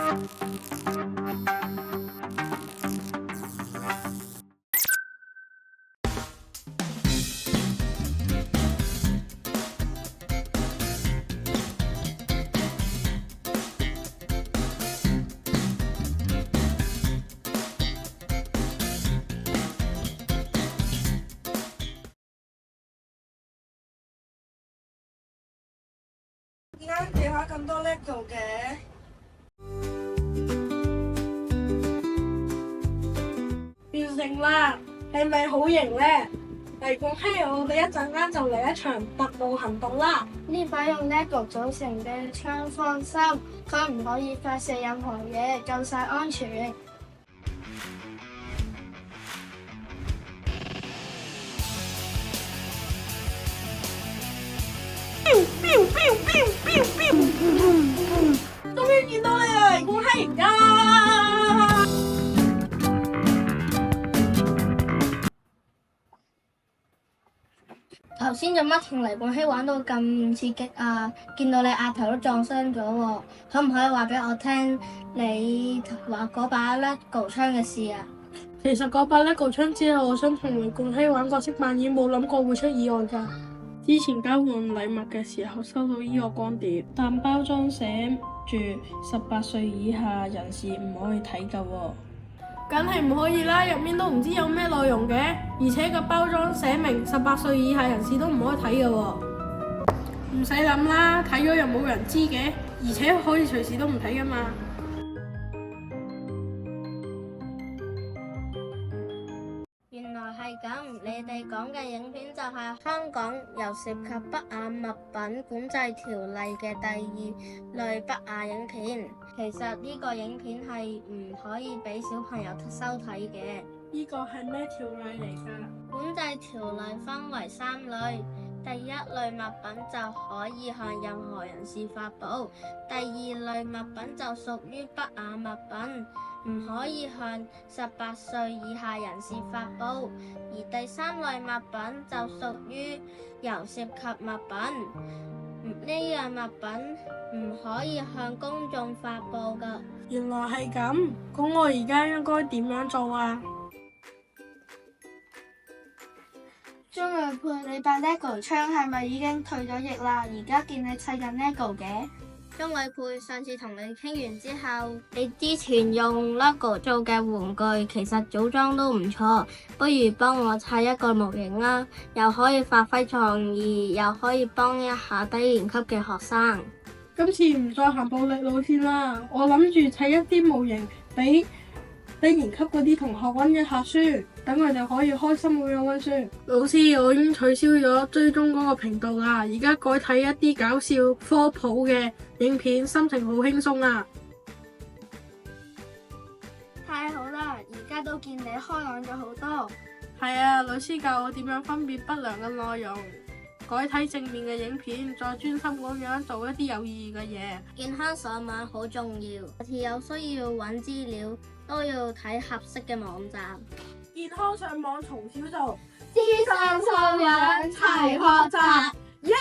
點解地下咁多 LEGO 嘅？變成啦，係咪好型呢？黎冠希，我哋一陣間就嚟一場特務行動啦！呢把用 LEGO 組成嘅槍，放心，佢唔可以發射任何嘢，夠晒安全。終於見到你啦，黎冠希！呀！頭先做乜同黎冠希玩到咁刺激啊？見到你額頭都撞傷咗喎，可唔可以話俾我聽你話嗰把 LEGO 槍嘅事啊？其實嗰把 LEGO 槍只係我想同黎冠希玩角色扮演，冇諗過會出意外㗎。之前交換禮物嘅時候收到呢個光碟，但包裝寫住18歲以下人士唔可以睇㗎喎。梗係唔可以啦，入面都唔知有咩內容嘅，而且個包裝寫明18歲以下人士都唔可以睇㗎喎。唔使諗啦，睇咗又冇人知嘅，而且可以隨時都唔睇㗎嘛。原來係咁，你哋講嘅影片就係香港由涉及不雅物品管制條例嘅第2類不雅影片。其實呢個影片係唔可以俾小朋友收睇嘅。呢個係咩條例嚟㗎？管制條例分為3類，第1類物品就可以向任何人士發布，第2類物品就屬於不雅物品，唔可以向18歲以下人士發布，而第3類物品就屬於由涉及物品，呢樣物品唔可以向公眾發布㗎。原來係咁，咁我而家應該點樣做啊？鍾瑞佩，你把 LEGO 槍係咪已經退咗役啦？而家見你砌緊 LEGO 嘅。鍾偉佩，上次同你傾完之後，你之前用 LEGO 做嘅玩具其實組裝都唔錯，不如幫我砌一個模型啦，又可以發揮創意，又可以幫一下低年級嘅學生。今次唔再行暴力路線啦，我諗住砌一啲模型俾低年級嗰啲同學溫一下書，等佢哋可以開心咁樣溫書。老師，我已經取消咗追蹤嗰個頻道啦，而家改睇一啲搞笑科普嘅影片，心情好輕鬆啊！太好啦，而家都見你開朗咗好多。係啊，老師教我點樣分別不良嘅內容，改睇正面嘅影片，再專心咁樣做一啲有意義嘅嘢。健康上網好重要，下次有需要揾資料都要睇合適嘅網站。健康上網從小做，資訊素養齊學習，耶！